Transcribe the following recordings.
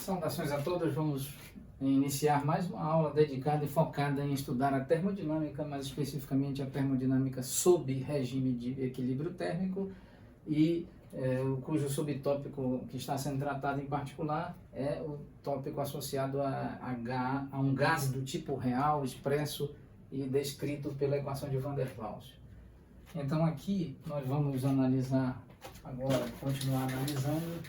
Saudações a todos, vamos iniciar mais uma aula dedicada e focada em estudar a termodinâmica, mais especificamente a termodinâmica sob regime de equilíbrio térmico e cujo subtópico que está sendo tratado em particular é o tópico associado a um gás do tipo real, expresso e descrito pela equação de Van der Waals. Então aqui nós vamos analisar agora, continuar analisando.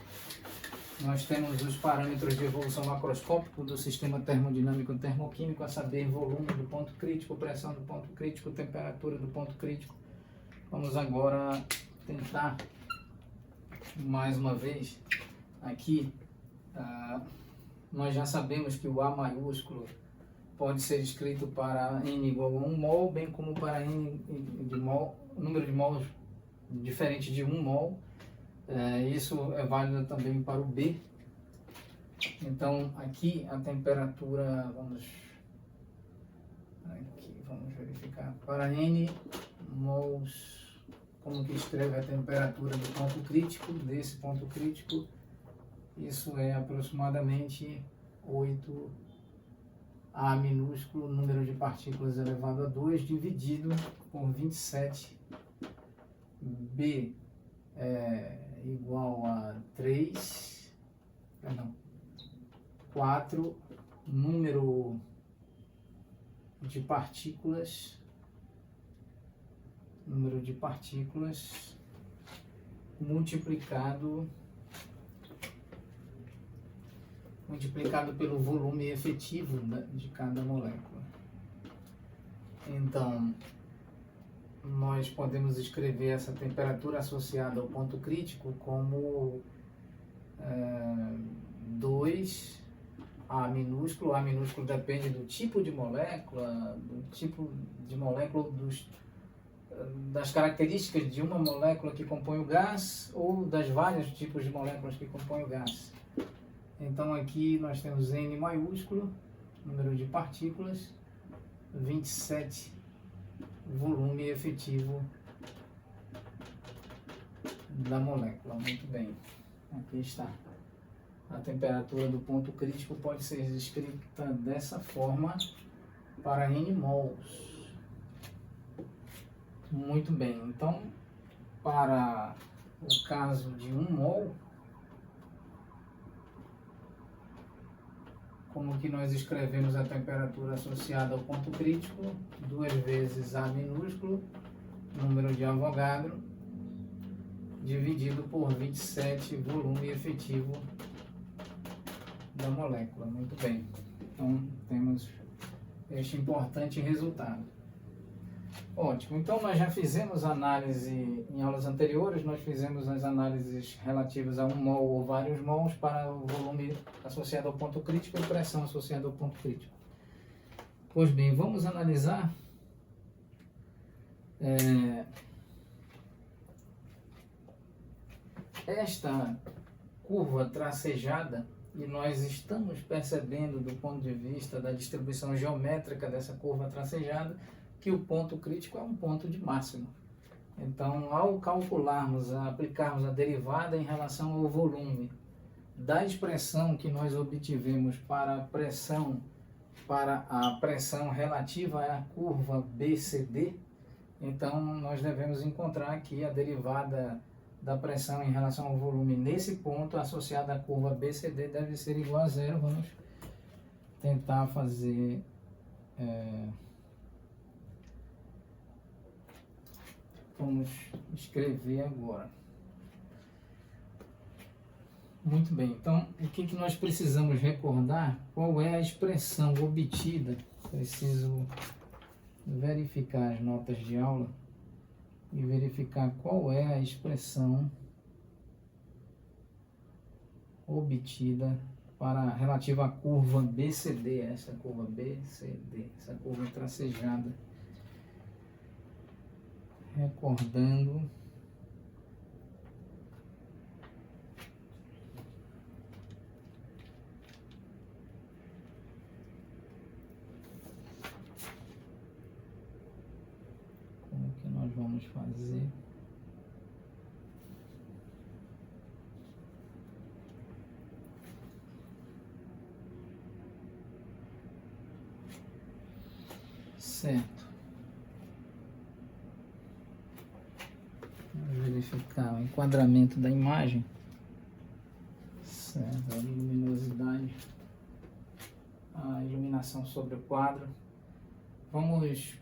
Nós temos os parâmetros de evolução macroscópico do sistema termodinâmico termoquímico, a saber, volume do ponto crítico, pressão do ponto crítico, temperatura do ponto crítico. Vamos agora tentar, mais uma vez, aqui, nós já sabemos que o A maiúsculo pode ser escrito para N igual a 1 mol, bem como para N de mol, número de mols diferente de 1 mol. Isso é válido também para o B. Então aqui a temperatura, vamos verificar, para N mols, como que escreve a temperatura do ponto crítico, desse ponto crítico, isso é aproximadamente 8 A minúsculo, número de partículas elevado a 2, dividido por 27, B igual a 4 número de partículas multiplicado pelo volume efetivo de cada molécula. Então nós podemos escrever essa temperatura associada ao ponto crítico como 2 A minúsculo. A minúsculo depende do tipo de molécula, das características de uma molécula que compõe o gás ou das vários tipos de moléculas que compõem o gás. Então aqui nós temos N maiúsculo, número de partículas, 27 volume efetivo da molécula. Muito bem, aqui está. A temperatura do ponto crítico pode ser escrita dessa forma para N mols. Muito bem, então para o caso de 1 mol, como que nós escrevemos a temperatura associada ao ponto crítico? 2 vezes A minúsculo, número de Avogadro, dividido por 27, volume efetivo da molécula. Muito bem, então temos este importante resultado. Ótimo, então nós já fizemos análise em aulas anteriores, nós fizemos as análises relativas a 1 mol ou vários mols para o volume associado ao ponto crítico e pressão associada ao ponto crítico. Pois bem, vamos analisar esta curva tracejada, e nós estamos percebendo do ponto de vista da distribuição geométrica dessa curva tracejada que o ponto crítico é um ponto de máximo. Então, ao calcularmos, aplicarmos a derivada em relação ao volume da expressão que nós obtivemos para a pressão relativa à curva BCD, então nós devemos encontrar que a derivada da pressão em relação ao volume nesse ponto associada à curva BCD deve ser igual a zero. Vamos tentar fazer vamos escrever agora. Muito bem, então o que nós precisamos recordar? Qual é a expressão obtida? Preciso verificar as notas de aula e verificar qual é a expressão obtida relativa à curva BCD, essa curva BCD, essa curva tracejada. Recordando como que nós vamos fazer. Certo. Vamos verificar o enquadramento da imagem. Certo, a luminosidade, a iluminação sobre o quadro. Vamos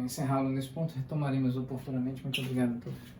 encerrá-lo nesse ponto, retomaremos oportunamente. Muito obrigado, prof.